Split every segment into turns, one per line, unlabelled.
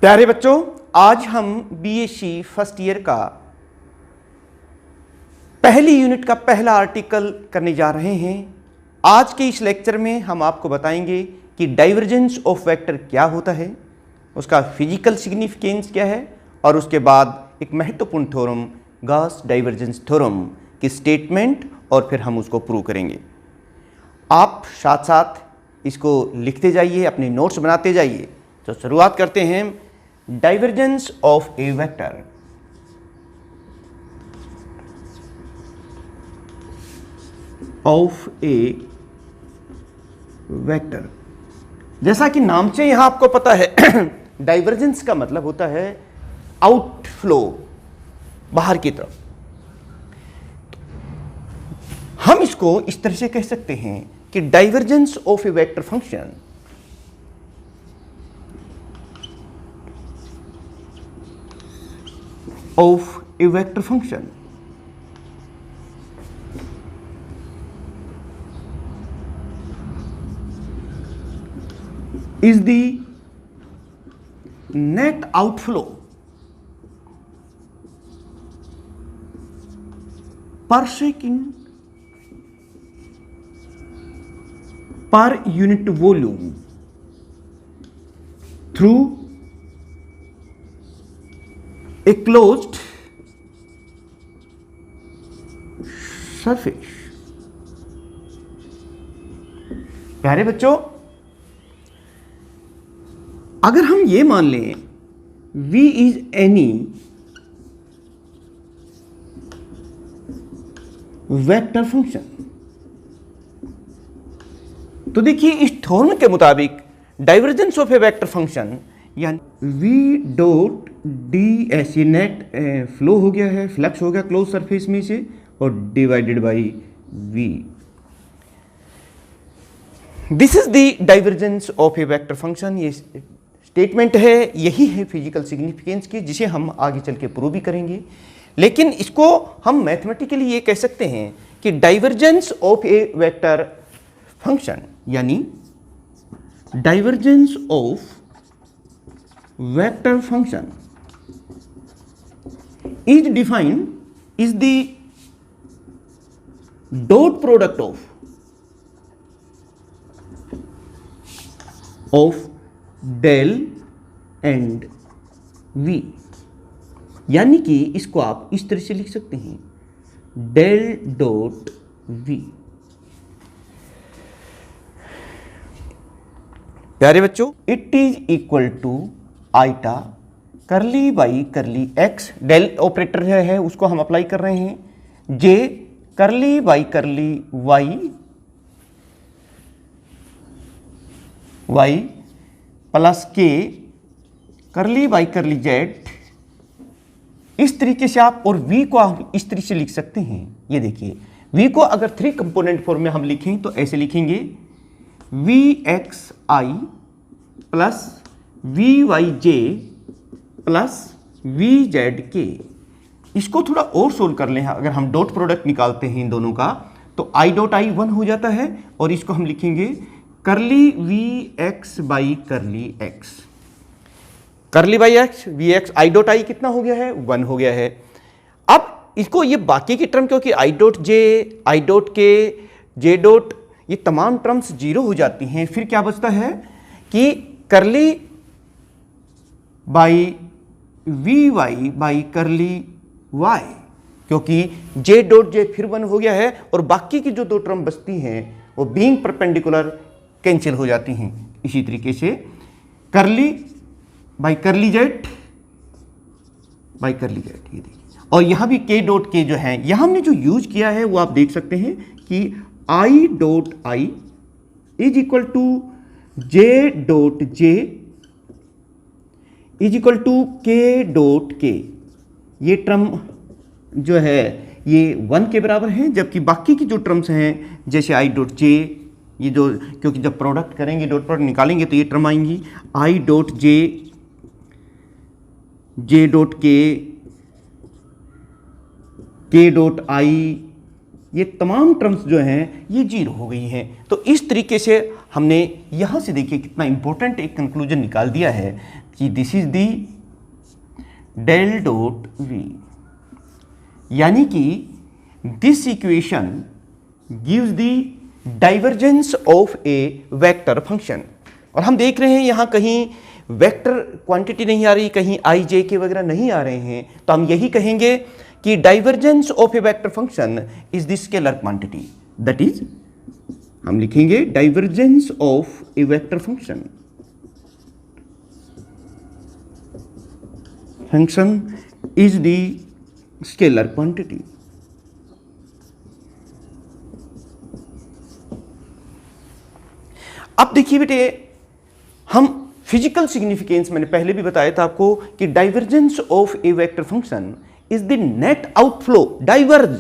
प्यारे बच्चों, आज हम बीएससी फर्स्ट ईयर का पहली यूनिट का पहला आर्टिकल करने जा रहे हैं। आज के इस लेक्चर में हम आपको बताएंगे कि डाइवर्जेंस ऑफ वेक्टर क्या होता है, उसका फिजिकल सिग्निफिकेंस क्या है और उसके बाद एक महत्वपूर्ण थ्योरम गॉस डाइवर्जेंस थ्योरम की स्टेटमेंट और फिर हम उसको प्रूव करेंगे। आप साथ साथ इसको लिखते जाइए, अपने नोट्स बनाते जाइए। तो शुरुआत करते हैं। Divergence of a vector. Of a vector, जैसा कि नाम से यहां आपको पता है डाइवर्जेंस का मतलब होता है आउटफ्लो, बाहर की तरफ। हम इसको इस तरह से कह सकते हैं कि divergence of a vector function of a vector function is the net outflow per second per unit volume through a closed surface। प्यारे बच्चों, अगर हम ये मान लें V is any vector function, तो देखिए इस थ्योरम के मुताबिक divergence of a vector function यानी V डॉट डी ऐसे नेट फ्लो हो गया है, फ्लक्स हो गया क्लोज सरफेस में से और divided by V। This is the divergence of a vector function. ये स्टेटमेंट है, यही है फिजिकल सिग्निफिकेंस की, जिसे हम आगे चल के प्रूव भी करेंगे। लेकिन इसको हम मैथमेटिकली ये कह सकते हैं कि divergence of a vector function यानी divergence of vector function is defined is the dot product of del and V, यानी कि इसको आप इस तरह से लिख सकते हैं डेल डॉट वी। प्यारे बच्चों, it is equal to iota curly by curly X, del operator है उसको हम अप्लाई कर रहे हैं, जे करली बाई करली वाई प्लस के करली बाई करली जेड। इस तरीके से आप, और v को हम इस तरीके से लिख सकते हैं। ये देखिए v को अगर 3 कंपोनेंट फॉर्म में हम लिखें तो ऐसे लिखेंगे V X I plus V Y J plus V Z K. इसको थोड़ा और सोल्व कर लें। अगर हम डॉट प्रोडक्ट निकालते हैं इन दोनों का तो आई डॉट आई 1 हो जाता है और इसको हम लिखेंगे curly V X by curly X. Curly by X V X I dot I कितना हो गया है, 1 हो गया है। अब इसको ये बाकी की टर्म, क्योंकि I dot J, I dot के, जे डॉट, ये तमाम टर्म्स 0 हो जाती हैं। फिर क्या बचता है कि curly by V Y by curly Y, क्योंकि जे डॉट जे फिर 1 हो गया है और बाकी की जो 2 टर्म बचती हैं वो बीइंग परपेंडिकुलर कैंसिल हो जाती हैं। इसी तरीके से करली by curly Z by curly Z, ये देखिए। और यहां भी के डॉट के जो है, यहां हमने जो यूज किया है वो आप देख सकते हैं कि I dot I is equal to J dot J is equal to K dot K. ये टर्म जो है ये 1 के बराबर है, जबकि बाकी की जो टर्म्स हैं जैसे आई डॉट जे, ये जो, क्योंकि जब प्रोडक्ट करेंगे, डॉट प्रोडक्ट निकालेंगे तो ये टर्म आएंगी I dot J, J dot के डॉट आई, ये तमाम टर्म्स जो हैं ये 0 हो गई हैं। तो इस तरीके से हमने यहां से देखिए कितना इंपॉर्टेंट एक कंक्लूजन निकाल दिया है कि this is the del dot V, यानी कि this equation gives the divergence of a vector function. और हम देख रहे हैं यहां कहीं वेक्टर क्वांटिटी नहीं आ रही, कहीं आई जे के वगैरह नहीं आ रहे हैं, तो हम यही कहेंगे कि divergence of a vector function is the scalar quantity. That is, हम लिखेंगे divergence of a vector function is the scalar quantity. अब देखिए बेटे, हम फिजिकल सिग्निफिकेंस, मैंने पहले भी बताया था आपको कि divergence of a vector function is the net outflow, diverge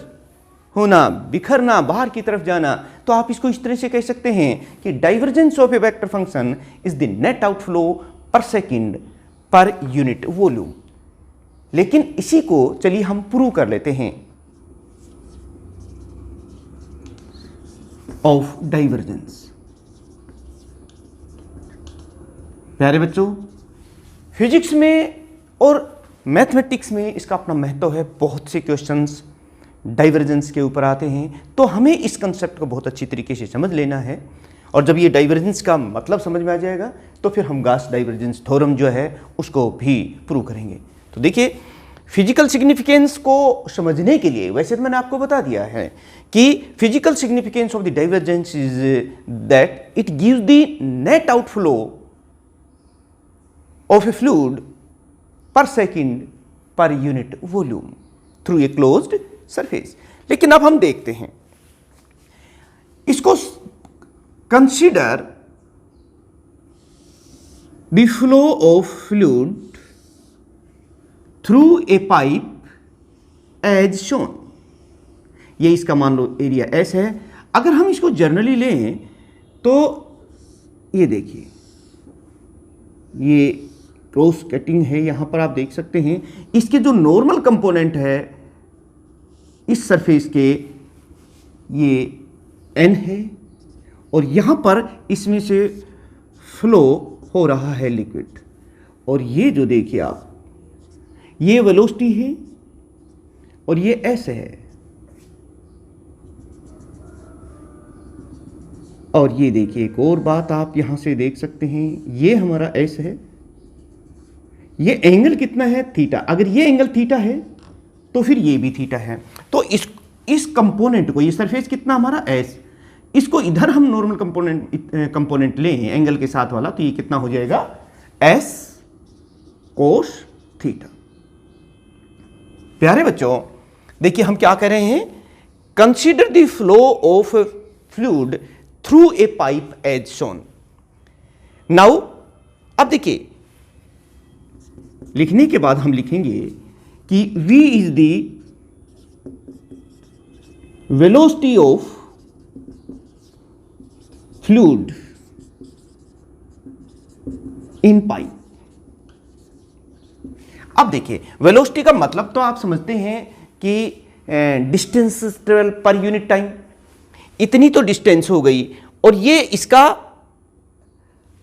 होना, बिखरना, बाहर की तरफ जाना। तो आप इसको इस तरह से कह सकते हैं कि divergence of a vector function is the net outflow पर सेकंड पर यूनिट वॉल्यूम। लेकिन इसी को चलिए हम प्रूव कर लेते हैं ऑफ डाइवर्जेंस। प्यारे बच्चों, फिजिक्स में और मैथमेटिक्स में इसका अपना महत्व है। बहुत से क्वेश्चंस डाइवर्जेंस के ऊपर आते हैं, तो हमें इस कंसेप्ट को बहुत अच्छी तरीके से समझ लेना है। और जब ये डाइवर्जेंस का मतलब समझ में आ जाएगा तो फिर हम गास डाइवर्जेंस थ्योरम जो है उसको भी प्रूव करेंगे। तो देखिए, फिजिकल सिग्निफिकेंस को समझने के लिए, वैसे तो मैंने आपको बता दिया है कि physical significance of the divergence is that it gives the net outflow of a fluid per second per unit volume through a closed surface। लेकिन अब हम देखते हैं इसको, consider the flow of fluid through a pipe as shown. ये इसका मान लो area S है। अगर हम इसको जनरली लें तो ये देखिए, ये क्रॉस कटिंग है, यहां पर आप देख सकते हैं। इसके जो नॉर्मल कंपोनेंट है इस सरफेस के, ये एन है, और यहां पर इसमें से फ्लो हो रहा है लिक्विड। और ये जो देखिए आप, ये वेलोसिटी है और ये एस है, और ये देखिए एक और बात आप यहां से देख सकते हैं, ये हमारा एस है, ये एंगल कितना है, थीटा। अगर ये एंगल थीटा है तो फिर ये भी थीटा है। तो इस कंपोनेंट को, ये सरफेस कितना हमारा एस, इसको इधर हम नॉर्मल कंपोनेंट लें एंगल के साथ वाला, तो ये कितना हो जाएगा, एस कोस थीटा। प्यारे बच्चों, देखिए हम क्या कह रहे हैं, consider the flow of fluid through a pipe as shown. Now अब देखिए, लिखने के बाद हम लिखेंगे कि v is the velocity of fluid in pipe. अब देखिए, वेलोसिटी का मतलब तो आप समझते हैं कि distance travel per unit time, इतनी तो डिस्टेंस हो गई। और ये इसका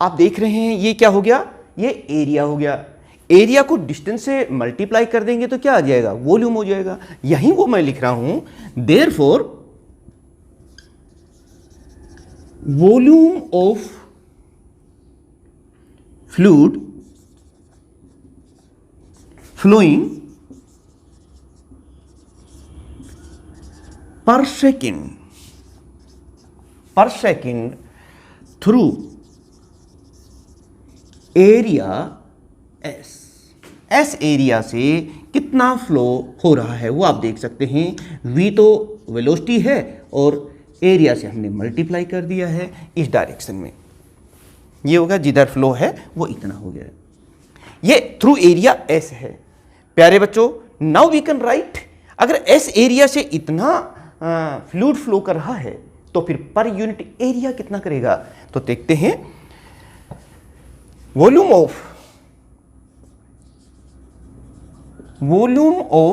आप देख रहे हैं, ये क्या हो गया, ये एरिया हो गया। एरिया को डिस्टेंस से मल्टीप्लाई कर देंगे तो क्या आ जाएगा, वॉल्यूम हो जाएगा। यही वो मैं लिख रहा हूं, therefore volume of fluid flowing per second through area S area से कितना फ्लो हो रहा है वो आप देख सकते हैं। v तो वेलोसिटी है और एरिया से हमने मल्टीप्लाई कर दिया है इस डायरेक्शन में, ये होगा जिधर फ्लो है वो इतना हो गया। ये थ्रू एरिया एस है। प्यारे बच्चों, नाउ वी कैन राइट, अगर एस एरिया से इतना फ्लूइड फ्लो कर रहा है तो फिर पर यूनिट एरिया कितना करेगा। तो देखते हैं, volume of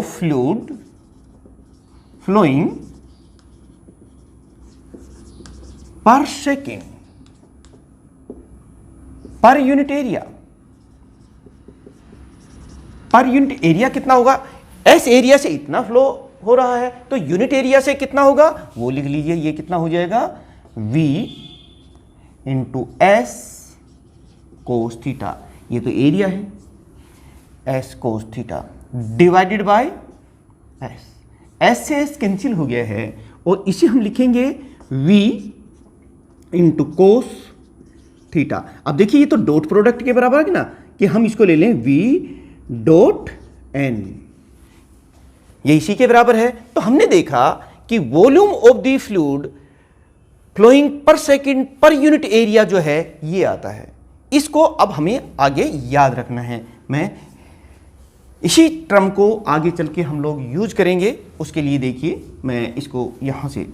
fluid flowing per second per unit area, per unit area कितना होगा, एस एरिया से इतना फ्लो हो रहा है तो यूनिट एरिया से कितना होगा वो लिख लीजिए, ये कितना हो जाएगा V into S cos theta, ये तो एरिया है, S cos theta divided by S, S से एस कैंसिल हो गया है और इसे हम लिखेंगे V इंटू कोस थीटा। अब देखिए ये तो डॉट प्रोडक्ट के बराबर है ना, कि हम इसको ले लें V डॉट एन, ये इसी के बराबर है। तो हमने देखा कि volume of the fluid flowing per second per unit area जो है ये आता है, इसको अब हमें आगे याद रखना है। मैं इसी टर्म को आगे चल के हम लोग यूज करेंगे, उसके लिए देखिए मैं इसको यहां से,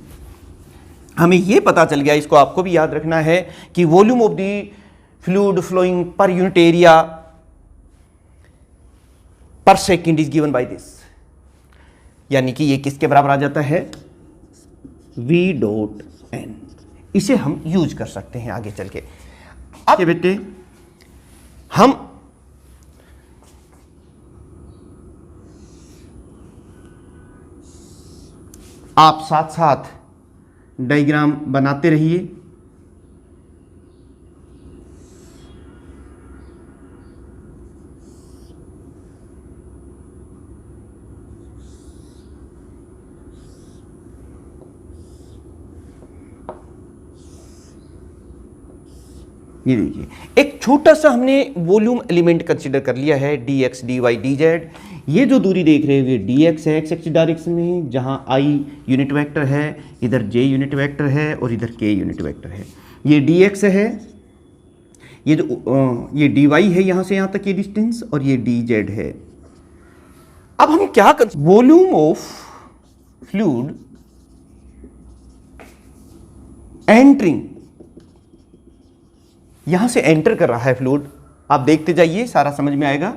हमें ये पता चल गया, इसको आपको भी याद रखना है कि volume of the fluid flowing per unit area per second is given by this, यानी कि ये किसके बराबर आ जाता है V डॉट एन, इसे हम यूज कर सकते हैं आगे चल के। अब बेटे हम आप साथ साथ डायग्राम बनाते रहिए। ये देखिए एक छोटा सा हमने वॉल्यूम एलिमेंट कंसीडर कर लिया है, dx dy dz। ये जो दूरी देख रहे हैं dx है x एक्सिस डायरेक्शन में, जहां I यूनिट वेक्टर है, इधर j यूनिट वेक्टर है और इधर k यूनिट वेक्टर है। ये dx है, ये जो ये dy है यहां से यहां तक ये डिस्टेंस, और ये dz है। अब हम क्या कर, वॉल्यूम ऑफ फ्लूइड एंटरिंग, यहां से एंटर कर रहा है फ्लूइड, आप देखते जाइए सारा समझ में आएगा।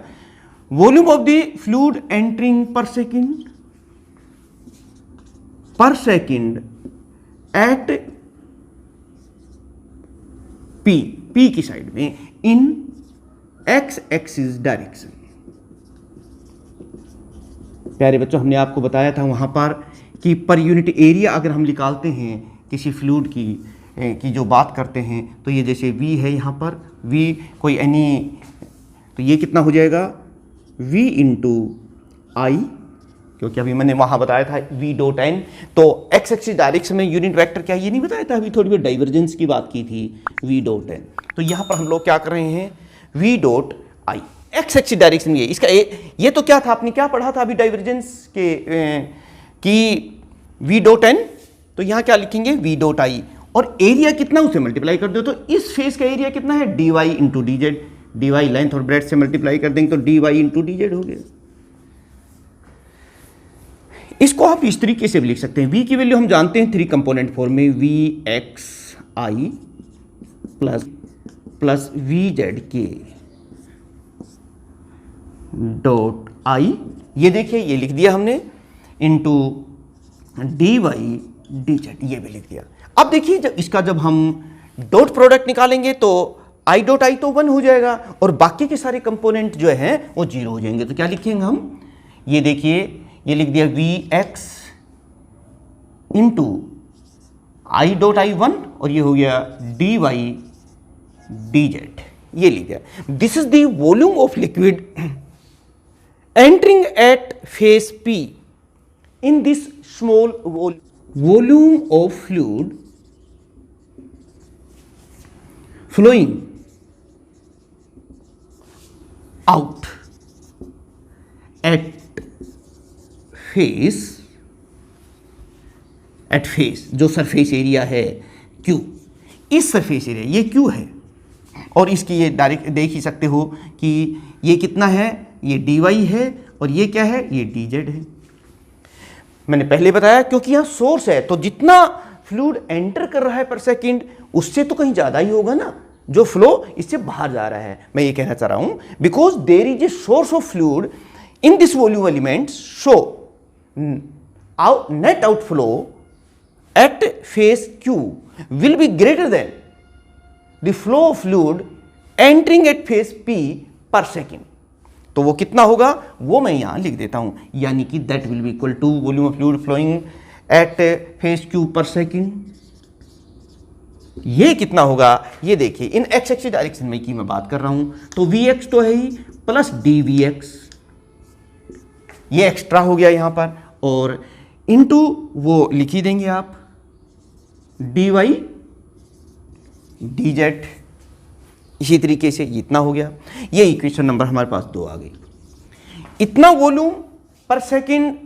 Volume of the fluid entering पर सेकंड एट पी की साइड में इन एक्स एक्सिस डायरेक्शन। प्यारे बच्चों हमने आपको बताया था वहां पर कि पर यूनिट एरिया अगर हम निकालते हैं किसी फ्लूइड की जो बात करते हैं, तो ये जैसे V है यहाँ पर, V कोई एनी, तो ये कितना हो जाएगा V इंटू आई, क्योंकि अभी मैंने वहाँ बताया था V डॉट एन, तो एक्स एक्सिस डायरेक्शन में यूनिट वेक्टर क्या, ये नहीं बताया था, अभी थोड़ी बहुत डाइवर्जेंस की बात की थी, V डॉट एन। तो यहाँ पर हम लोग क्या कर रहे हैं, V dot I x axis direction में, इसका ये तो क्या था, आपने क्या पढ़ा था अभी डाइवर्जेंस के कि V डॉट एन, तो यहाँ क्या लिखेंगे V डॉट आई, और एरिया कितना उसे मल्टीप्लाई कर दो, तो इस फेस का एरिया कितना है dy into D Z, dy length और ब्रेड्थ से मल्टीप्लाई कर देंगे तो dy इंटू डी जेड हो गया। इसको आप इस तरीके से भी लिख सकते हैं, v की वैल्यू हम जानते हैं 3 कंपोनेंट फॉर्म में, vxi plus vzk dot I, ये देखिए ये लिख दिया हमने, इंटू dy dz, ये भी लिख दिया। अब देखिए जब हम डॉट प्रोडक्ट निकालेंगे तो i डॉट आई तो 1 हो जाएगा और बाकी के सारे कंपोनेंट जो हैं वो 0 हो जाएंगे। तो क्या लिखेंगे हम, ये देखिए ये लिख दिया vx इंटू आई डॉट आई 1 और ये हो गया dy dz, ये लिख दिया। This is the volume of liquid entering at face p in this small volume of fluid flowing out at face, जो सरफेस एरिया है Q, इस सरफेस एरिया ये Q है, और इसकी ये डायरेक्ट देख ही सकते हो कि ये कितना है, ये dy है और ये क्या है, ये dz है। मैंने पहले बताया क्योंकि यहां सोर्स है, तो जितना फ्लूइड एंटर कर रहा है पर सेकंड उससे तो कहीं ज्यादा ही होगा ना, जो फ्लो इससे बाहर जा रहा है। मैं ये कहना चाह रहा हूं because there is a source of fluid in this volume element, so net outflow at face Q will be greater than the flow of fluid entering at face P per second. तो वो कितना होगा वो मैं यहां लिख देता हूं, यानी कि that will be equal to volume of fluid flowing at face Q per second. ये कितना होगा ये देखिए, इन एक्स एक्सिस डायरेक्शन में की मैं बात कर रहा हूं, तो वी एक्स तो है ही प्लस डी वी एक्स, ये एक्स्ट्रा हो गया यहां पर, और इनटू वो लिख ही देंगे आप डी वाई डी जेड। इसी तरीके से इतना हो गया, ये इक्वेशन नंबर हमारे पास 2 आ गई। इतना वॉल्यूम पर सेकंड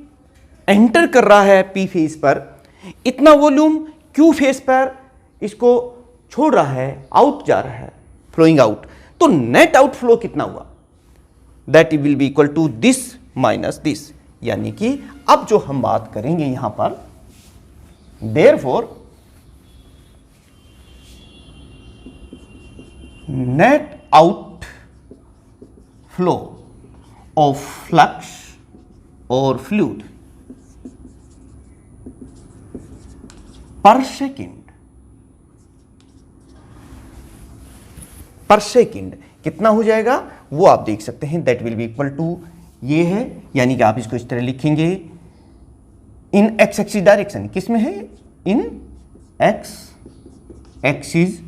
एंटर कर रहा है पी फेज पर, इतना वॉल्यूम क्यू फेज पर इसको छोड़ रहा है, आउट जा रहा है, फ्लोइंग आउट। तो नेट आउटफ्लो कितना हुआ, that will be equal to this minus this, यानी कि अब जो हम बात करेंगे यहां पर, therefore net out flow of flux और फ्लूइड पर सेकेंड कितना हो जाएगा वो आप देख सकते हैं, that will be equal to ये है, यानी कि आप इसको इस तरह लिखेंगे इन एक्स एक्सिस डायरेक्शन, किस में है, in X axis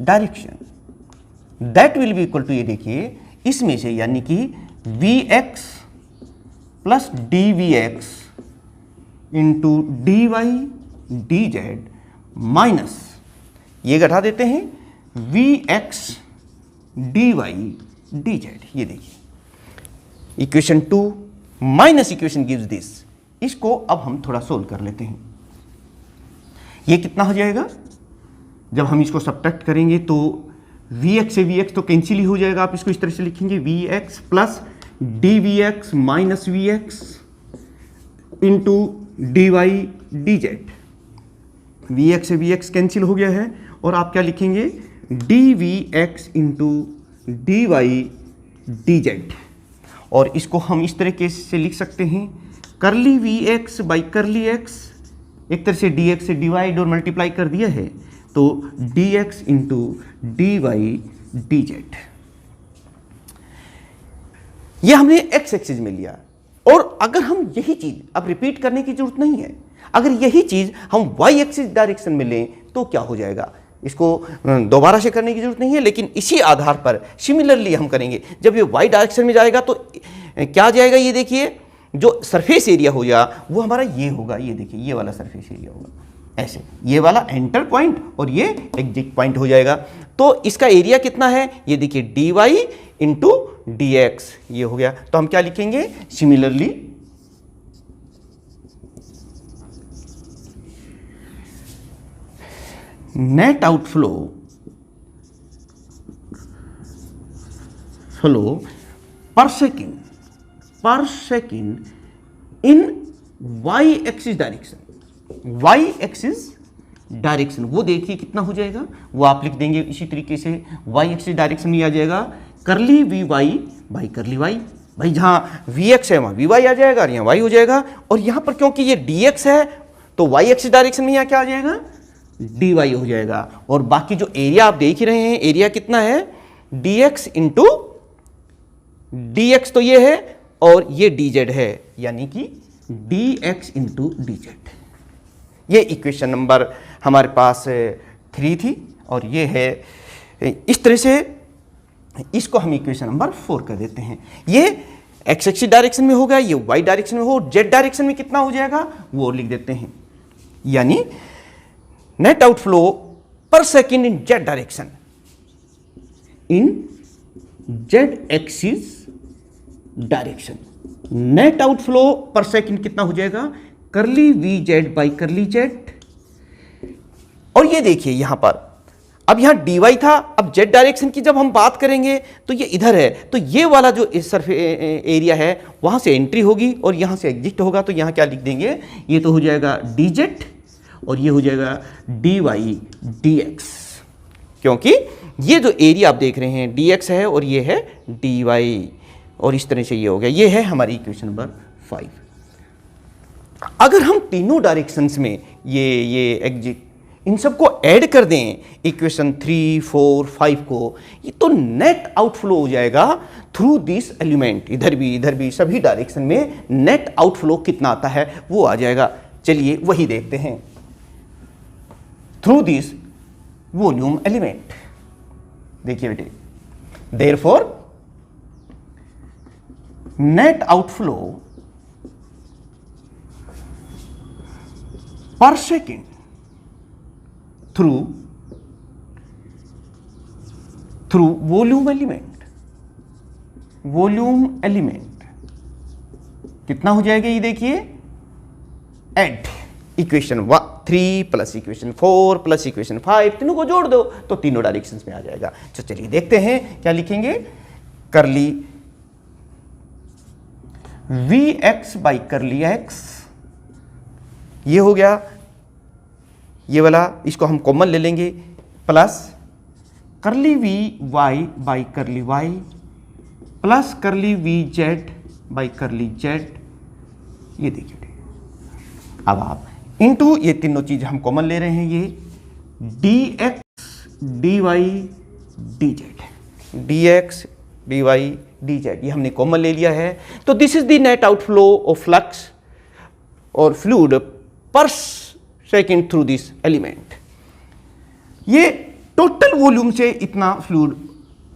direction, that will be equal to ये देखिए इसमें से, यानी कि V X plus D V X into D Y D Z minus ये घटा देते हैं V X D Y D Z. ये देखिए equation 2 minus equation gives this. इसको अब हम थोड़ा सोल्व कर लेते हैं। ये कितना हो जाएगा, जब हम इसको सब्ट्रैक्ट करेंगे तो वी एक्स से वी एक्स तो कैंसिल ही हो जाएगा, आप इसको इस तरह से लिखेंगे V X plus D V X minus V X into D Y D Z. V X से वी एक्स कैंसिल हो गया है, और आप क्या लिखेंगे D V X into D Y D Z, और इसको हम इस तरीके से लिख सकते हैं curly V X by curly X, एक तरह से डी एक्स से डिवाइड और मल्टीप्लाई कर दिया है, तो D X into D Y D Z. यह हमने एक्स एक्सिस में लिया, और अगर हम यही चीज अब रिपीट करने की जरूरत नहीं है, अगर यही चीज हम वाई एक्सिस डायरेक्शन में लें तो क्या हो जाएगा, इसको दोबारा से करने की जरूरत नहीं है, लेकिन इसी आधार पर सिमिलरली हम करेंगे। जब ये वाई डायरेक्शन में जाएगा तो क्या जाएगा, ये देखिए जो सरफेस एरिया हो गया वो हमारा ये होगा, ये देखिए ये वाला सरफेस एरिया होगा, ऐसे ये वाला एंटर पॉइंट और ये एग्जिट पॉइंट हो जाएगा। तो इसका एरिया कितना है, ये देखिए D Y into D X, ये हो गया। तो हम क्या लिखेंगे, similarly net outflow per second in Y axis direction. Y axis direction वो देखिए कितना हो जाएगा, वो आप लिख देंगे इसी तरीके से, वाई एक्सिस डायरेक्शन में आ जाएगा curly V Y by curly Y. भाई जहाँ वी एक्स है वहाँ वी वाई आ जाएगा और यहाँ वाई हो जाएगा, और यहाँ पर क्योंकि ये डी एक्स है तो वाई एक्सिस डायरेक्शन में यहाँ क्या आ जाएगा, डी वाई हो जाएगा। और बाकी जो एरिया आप देख ही रहे हैं, एरिया कितना है D X into D x, तो ये है और ये डी जेड है, यानी कि D X into D Z. ये इक्वेशन नंबर हमारे पास 3 थी, और ये है इस तरह से, इसको हम इक्वेशन नंबर 4 कर देते हैं। ये एक्स एक्सिस डायरेक्शन में होगा, ये वाई डायरेक्शन में हो, जेड डायरेक्शन में कितना हो जाएगा वो लिख देते हैं, यानी net outflow per second in Z direction in Z axis direction. Net outflow per second कितना हो जाएगा, curly V Z by curly Z. और ये देखिए यहां पर अब यहां dy था, अब जेड डायरेक्शन की जब हम बात करेंगे तो ये इधर है, तो ये वाला जो सरफेस एरिया है वहां से एंट्री होगी और यहां से एग्जिट होगा, तो यहां क्या लिख देंगे, ये तो हो जाएगा डी जेड और ये हो जाएगा डी वाई डी एक्स, क्योंकि ये जो एरिया आप देख रहे हैं डी एक्स है और ये है डी वाई, और इस तरह से ये हो गया। ये है हमारी इक्वेशन नंबर 5। अगर हम तीनों डायरेक्शंस में ये एग्जिट इन सबको ऐड कर दें इक्वेशन 3, 4, 5 को, ये तो नेट आउटफ्लो हो जाएगा थ्रू दिस एलिमेंट। इधर भी सभी डायरेक्शन में नेट आउटफ्लो कितना आता है वो आ जाएगा। चलिए वही देखते हैं थ्रू दिस वॉल्यूम एलिमेंट। देखिए बेटे, therefore net outflow per second through volume element कितना हो जाएगा, ये देखिए, add equation 3 plus equation 4 plus equation 5, तीनों को जोड़ दो तो तीनों डायरेक्शंस में आ जाएगा। तो चलिए देखते हैं क्या लिखेंगे। करली Vx बाई करली x, ये हो गया, ये वाला इसको हम कॉमन ले लेंगे, plus curly V Y by curly Y plus curly V Z by curly Z. ये देखिए, अब आप इनटू ये तीनों चीज हम कॉमन ले रहे हैं, ये dx dy dz, ये हमने कॉमन ले लिया है। तो this is the net outflow of flux और fluid per second through this element. ये टोटल वॉल्यूम से इतना फ्लूइड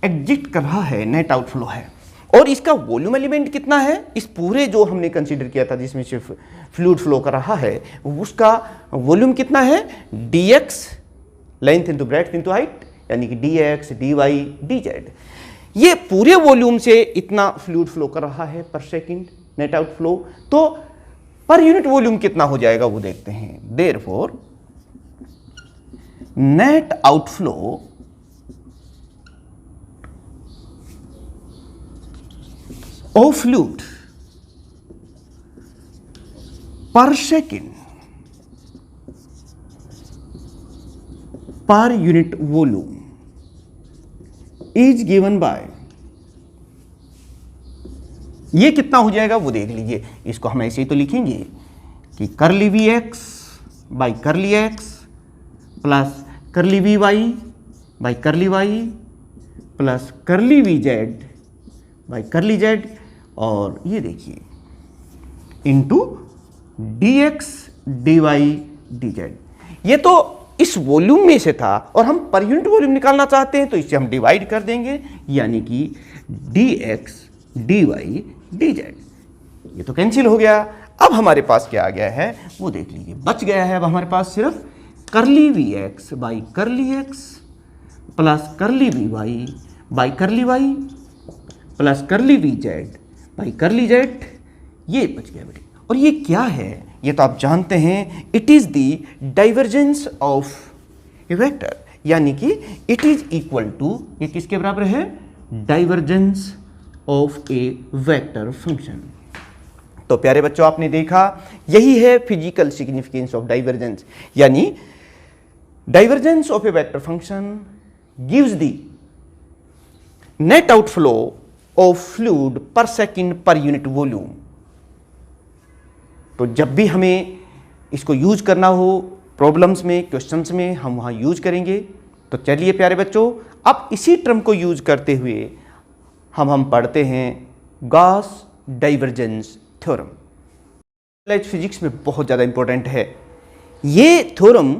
एग्जिट कर रहा है, नेट आउटफ्लो है। और इसका वॉल्यूम एलिमेंट कितना है, इस पूरे जो हमने कंसीडर किया था जिसमें सिर्फ फ्लूइड फ्लो कर रहा है, उसका वॉल्यूम कितना है, dx length into breadth into height, यानी कि dx dy dz। ये पूरे वॉल्यूम से इतना फ्लूइड फ्लो कर रहा है पर सेकंड नेट आउटफ्लो। तो पर यूनिट वॉल्यूम कितना हो जाएगा वो देखते हैं। Therefore net outflow of fluid per second per unit volume is given by, ये कितना हो जाएगा वो देख लीजिए। इसको हम ऐसे ही तो लिखेंगे कि curly V X by curly X plus curly V Y by curly Y plus curly V Z by curly Z, और ये देखिए इंटू dx dy dz। ये तो इस वॉल्यूम में से था और हम पर यूनिट वॉल्यूम निकालना चाहते हैं, तो इससे हम डिवाइड कर देंगे, यानी कि dx dy dz। ये तो कैंसिल हो गया। अब हमारे पास क्या आ गया है वो देख लीजिए, बच गया है अब हमारे पास सिर्फ curly V X by curly X plus curly V Y by curly Y plus curly V Z by curly Z. ये बच गया बेटे। और ये क्या है, ये तो आप जानते हैं, it is the divergence of a vector, यानी कि इट इज इक्वल टू, ये किसके बराबर है, divergence of a vector function. तो प्यारे बच्चों आपने देखा, यही है फिजिकल सिग्निफिकेंस ऑफ डाइवर्जेंस, यानी divergence of a vector function gives the net outflow of fluid पर सेकंड पर यूनिट वॉल्यूम। तो जब भी हमें इसको यूज करना हो प्रॉब्लम्स में, क्वेश्चंस में, हम वहाँ यूज करेंगे। तो चलिए प्यारे बच्चों, अब इसी टर्म को यूज करते हुए हम पढ़ते हैं गॉस डाइवर्जेंस थ्योरम। फिजिक्स में बहुत ज़्यादा इंपॉर्टेंट है। ये थ्योरम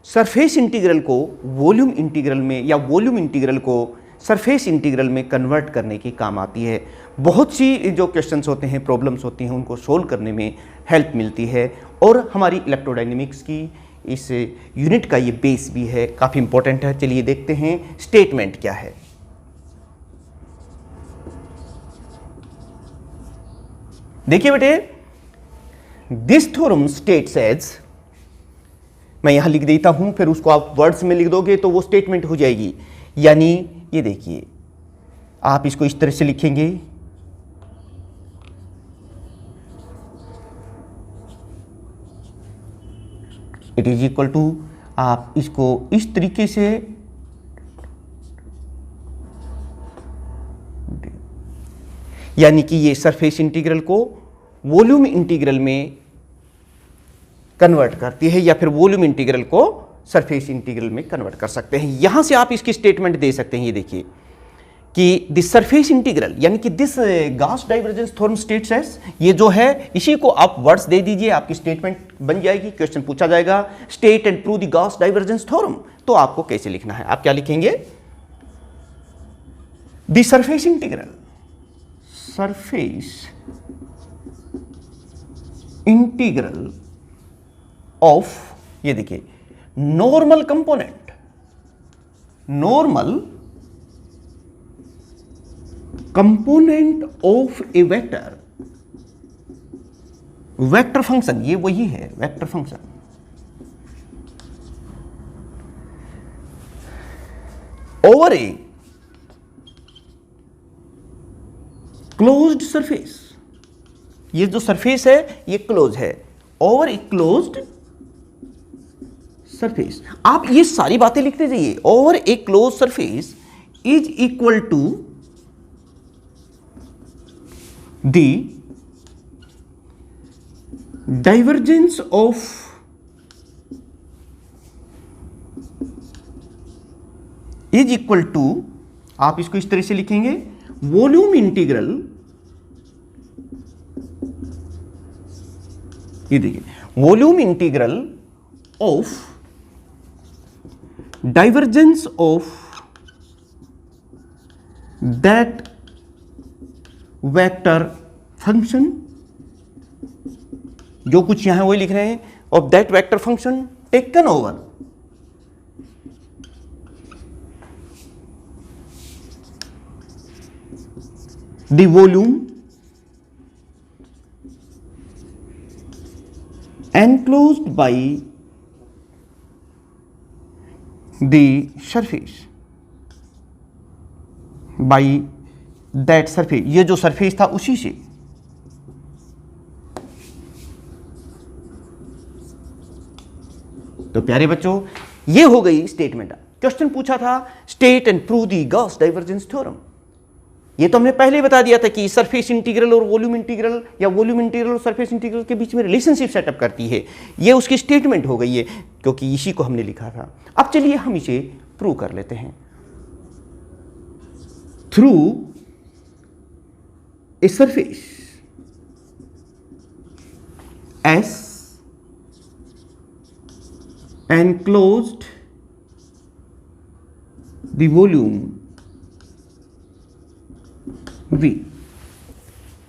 सरफेस इंटीग्रल को वॉल्यूम इंटीग्रल में या वॉल्यूम इंटीग्रल को सरफेस इंटीग्रल में कन्वर्ट करने के काम आती है। बहुत सी जो क्वेश्चंस होते हैं, प्रॉब्लम्स होती हैं, उनको सोल्व करने में हेल्प मिलती है। और हमारी इलेक्ट्रोडायनेमिक्स की इस यूनिट का ये बेस भी है, काफ़ी इंपॉर्टेंट है। चलिए देखते हैं स्टेटमेंट क्या है। देखिए बेटे, दिस थ्योरम स्टेट्स एज, मैं यहां लिख देता हूं, फिर उसको आप वर्ड्स में लिख दोगे तो वो स्टेटमेंट हो जाएगी। यानी ये देखिए, आप इसको इस तरह से लिखेंगे, इट इज इक्वल टू, आप इसको इस तरीके से यानी कि ये सरफेस इंटीग्रल को वॉल्यूम इंटीग्रल में कन्वर्ट करती है, या फिर वॉल्यूम इंटीग्रल को सरफेस इंटीग्रल में कन्वर्ट कर सकते हैं। यहां से आप इसकी स्टेटमेंट दे सकते हैं, ये देखिए कि दिस सरफेस इंटीग्रल यानी कि this Gauss divergence theorem states as, ये जो है इसी को आप वर्ड्स दे दीजिए, आपकी स्टेटमेंट बन जाएगी। क्वेश्चन पूछा जाएगा state and prove the Gauss divergence theorem, तो आपको कैसे लिखना है, आप क्या लिखेंगे, the surface integral, surface integral of, ये देखिए normal component, normal component of a vector, vector function, ये वही है vector function, over a closed surface, ये जो सरफेस है ये क्लोज है, ओवर ए क्लोज्ड सरफेस। आप ये सारी बातें लिखते जाइए, over a close surface is equal to the divergence of is equal to, आप इसको इस तरह से लिखेंगे, वॉल्यूम इंटीग्रल, ये देखिए volume integral of divergence of that vector function, जो कुछ यहां वही लिख रहे हैं, of that vector function taken over the volume enclosed by the surface, by that surface, ये जो सरफेस था उसी से। तो प्यारे बच्चों ये हो गई स्टेटमेंट। क्वेश्चन पूछा था state and prove the Gauss divergence theorem, ये तो हमने पहले ही बता दिया था कि सरफेस इंटीग्रल और वॉल्यूम इंटीग्रल या वॉल्यूम इंटीग्रल और सरफेस इंटीग्रल के बीच में रिलेशनशिप सेटअप करती है, ये उसकी स्टेटमेंट हो गई है क्योंकि इसी को हमने लिखा था। अब चलिए हम इसे प्रूव कर लेते हैं। Through a surface S enclosed the volume V,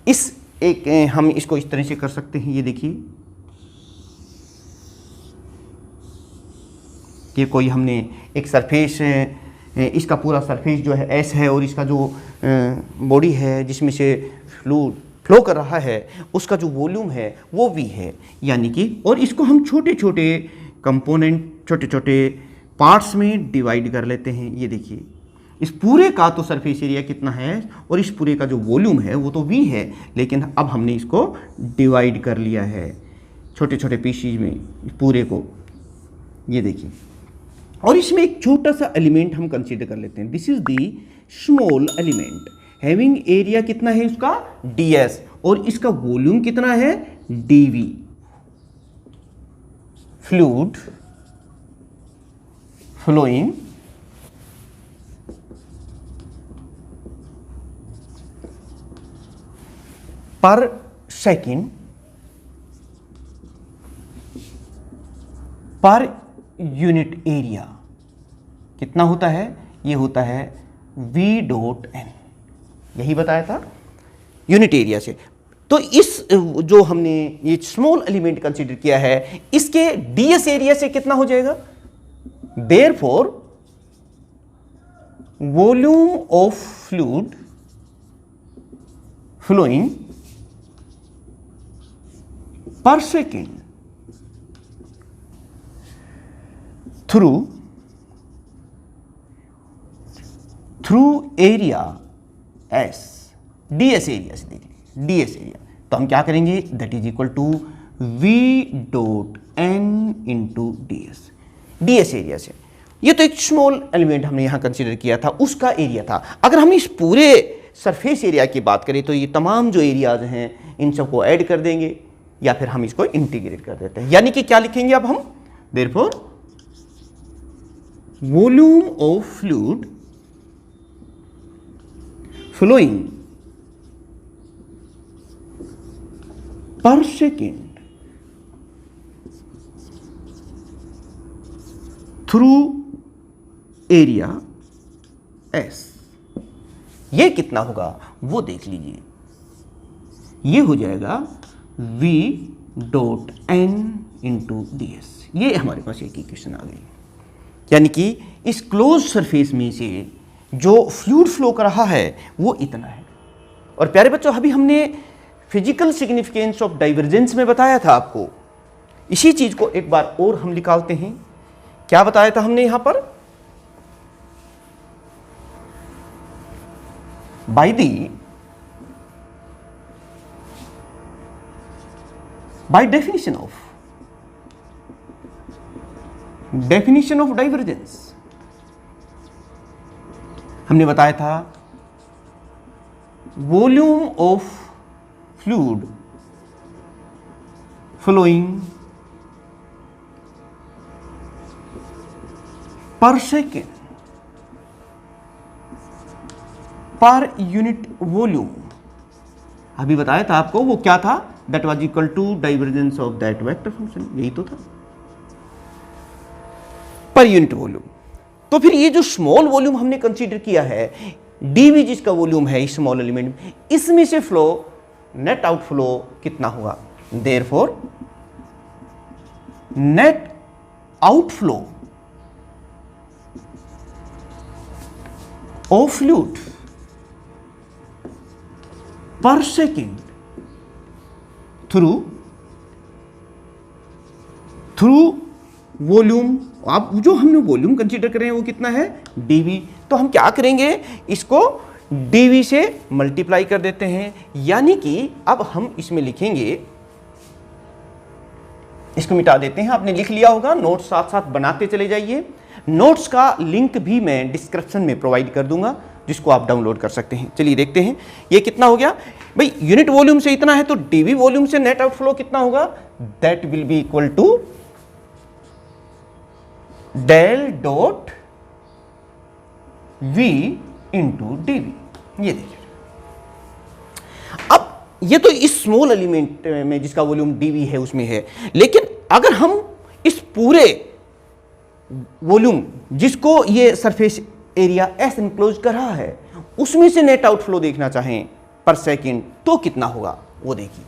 इस एक हम इसको इस तरह से कर सकते हैं, ये देखिए कि कोई हमने एक सरफेस, इसका पूरा सरफेस जो है एस है और इसका जो बॉडी है जिसमें से फ्लूइड फ्लो कर रहा है उसका जो वॉल्यूम है वो वी है, यानी कि, और इसको हम छोटे छोटे कंपोनेंट, छोटे छोटे पार्ट्स में डिवाइड कर लेते हैं। ये देखिए इस पूरे का तो सरफेस एरिया कितना है और इस पूरे का जो वॉल्यूम है वो तो वी है, लेकिन अब हमने इसको डिवाइड कर लिया है छोटे छोटे पीसीज में इस पूरे को, ये देखिए। और इसमें एक छोटा सा एलिमेंट हम कंसीडर कर लेते हैं, this is the small element having area कितना है इसका ds और इसका वॉल्यूम कितना है dv। Fluid flowing per second per unit area कितना होता है, ये होता है v.n, यही बताया था यूनिट एरिया से। तो इस जो हमने ये स्मॉल एलिमेंट कंसीडर किया है इसके ds एरिया से कितना हो जाएगा, therefore volume of fluid flowing per second through area S, ds area से देखिए ds एरिया, तो हम क्या करेंगे that is equal to v.n into ds area से। ये तो एक स्मॉल एलिमेंट हमने यहां कंसीडर किया था, उसका एरिया था। अगर हम इस पूरे सरफेस एरिया की बात करें तो ये तमाम जो एरियाज हैं इन सबको ऐड कर देंगे या फिर हम इसको इंटीग्रेट कर देते हैं, यानी कि क्या लिखेंगे अब हम, therefore volume of fluid flowing per second through area S। ये कितना होगा वो देख लीजिए, ये हो जाएगा V dot N into D S. ये हमारे पास एक इक्वेशन आ गई, यानी कि इस क्लोज सरफेस में से जो फ्लूइड फ्लो कर रहा है वो इतना है। और प्यारे बच्चों, अभी हमने फिजिकल सिग्निफिकेंस ऑफ डाइवर्जेंस में बताया था आपको, इसी चीज को एक बार और हम निकालते हैं। क्या बताया था हमने यहां पर? बाय डेफिनेशन ऑफ डाइवर्जेंस हमने बताया था volume of fluid flowing per second per unit volume. अभी बताया था आपको वो क्या था, that was equal to divergence of that vector function, यही तो था, पर यूनिट वॉल्यूम। तो फिर ये जो स्मॉल वॉल्यूम हमने कंसीडर किया है, डीवी जिसका वॉल्यूम है इस स्मॉल एलिमेंट, इसमें से फ्लो नेट आउटफ्लो कितना होगा? Therefore net outflow of fluid per second through volume. आप जो हमने वॉल्यूम कंसीडर कर रहे हैं वो कितना है? डीवी। तो हम क्या करेंगे, इसको डीवी से मल्टीप्लाई कर देते हैं, यानी कि अब हम इसमें लिखेंगे, इसको मिटा देते हैं। आपने लिख लिया होगा, नोट्स साथ साथ बनाते चले जाइए। नोट्स का लिंक भी मैं डिस्क्रिप्शन में प्रोवाइड कर दूंगा, जिसको आप डाउनलोड कर सकते हैं। चलिए देखते हैं ये कितना हो गया भाई। यूनिट वॉल्यूम से इतना है तो डीवी वॉल्यूम से नेट आउटफ्लो कितना होगा? That will be equal to del dot V into D V. ये देखिए, अब ये तो इस स्मॉल एलिमेंट में जिसका वॉल्यूम डीवी है उसमें है, लेकिन अगर हम इस पूरे वॉल्यूम जिसको ये सरफेस एरिया एस इनक्लोज कर रहा है उसमें से नेट आउटफ्लो देखना चाहें पर सेकंड, तो कितना होगा वो देखिए।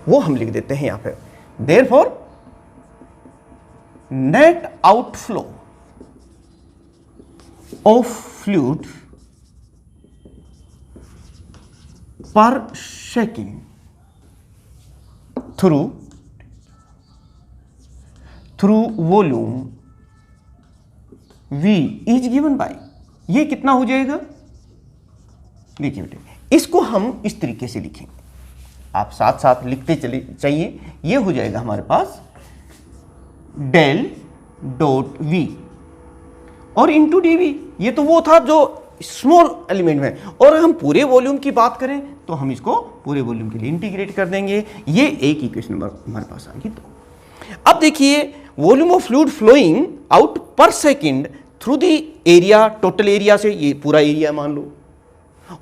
वो हम लिख देते हैं यहां पे, therefore net outflow of fluid per second through volume V is given by, ये कितना हो जाएगा? देखिए बेटे, इसको हम इस तरीके से लिखेंगे, आप साथ साथ लिखते चले चाहिए। ये हो जाएगा हमारे पास डेल डॉट V और इंटू डीवी। ये तो वो था जो स्मॉल एलिमेंट में, और हम पूरे वॉल्यूम की बात करें तो हम इसको पूरे वॉल्यूम के लिए इंटीग्रेट कर देंगे। ये एक इक्वेशन नंबर हमारे पास आ गई। तो अब देखिए, volume of fluid flowing out per second through the area, total area से, ये पूरा एरिया मान लो,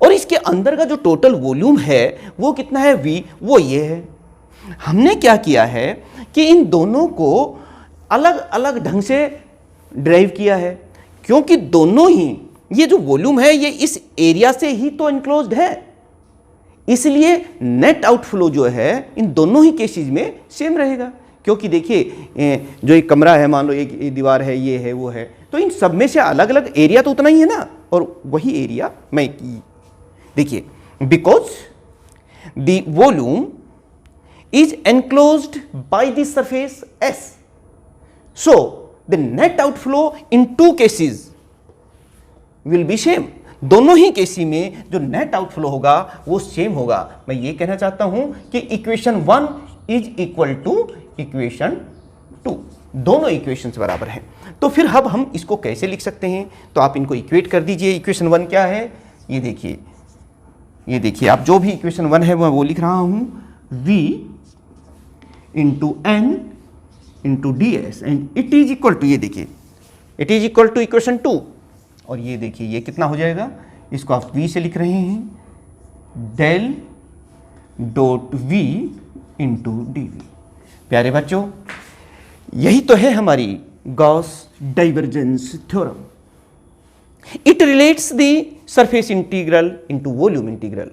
और इसके अंदर का जो टोटल वॉल्यूम है वो कितना है? V, वो ये है। हमने क्या किया है कि इन दोनों को अलग अलग ढंग से ड्राइव किया है, क्योंकि दोनों ही ये जो वॉल्यूम है ये इस एरिया से ही तो इनक्लोज्ड है, इसलिए नेट आउटफ्लो जो है इन दोनों ही केसेस में सेम रहेगा। क्योंकि देखिए, जो एक कमरा है, मान लो एक दीवार है, ये है, वो है, तो इन सब में से अलग अलग एरिया तो उतना ही है ना, और वही एरिया मैं देखिए, because the volume is enclosed by the surface S, so the net outflow in two cases will be same। दोनों ही केसी में जो नेट आउटफ्लो होगा वो सेम होगा। मैं ये कहना चाहता हूं कि equation 1 is equal to equation 2, दोनों इक्वेशंस बराबर हैं। तो फिर अब हम इसको कैसे लिख सकते हैं? तो आप इनको इक्वेट कर दीजिए। इक्वेशन 1 क्या है? ये देखिए, आप जो भी इक्वेशन 1 है वो लिख रहा हूं, V into N into D S and it is equal to, ये देखिए it is equal to equation 2, और ये देखिए ये कितना हो जाएगा, इसको आप v से लिख रहे हैं del dot v into D V. प्यारे बच्चों, यही तो है हमारी Gauss divergence theorem. It relates the surface integral into volume integral,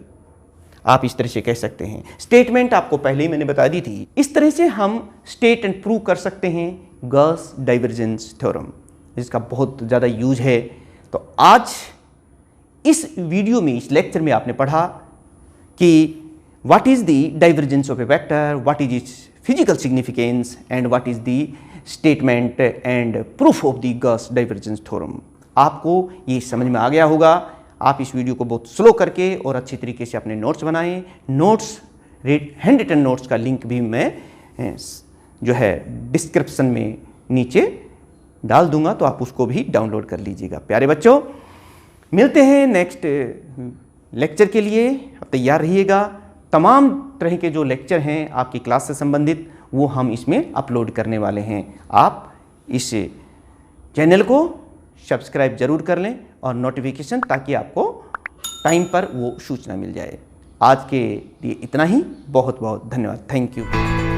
आप इस तरह से कह सकते हैं। स्टेटमेंट आपको पहले ही मैंने बता दी थी। इस तरह से हम स्टेट एंड प्रूव कर सकते हैं गॉस डाइवर्जेंस थ्योरम, जिसका बहुत ज़्यादा यूज है। तो आज इस वीडियो में, इस लेक्चर में आपने पढ़ा कि what is the divergence of a vector, what is its physical significance and what is the statement and proof of the Gauss divergence theorem। आपको ये समझ में आ गया होगा। आप इस वीडियो को बहुत स्लो करके और अच्छी तरीके से अपने नोट्स बनाएं। नोट्स, हैंड रिटन नोट्स का लिंक भी मैं जो है डिस्क्रिप्शन में नीचे डाल दूंगा, तो आप उसको भी डाउनलोड कर लीजिएगा। प्यारे बच्चों, मिलते हैं नेक्स्ट लेक्चर के लिए, अब तैयार रहिएगा। तमाम तरह के जो लेक्चर हैं आपकी क्लास से संबंधित, वो हम इसमें अपलोड करने वाले हैं। आप इस चैनल को सब्सक्राइब जरूर कर लें और नोटिफिकेशन, ताकि आपको टाइम पर वो सूचना मिल जाए। आज के लिए इतना ही। बहुत बहुत धन्यवाद। Thank you.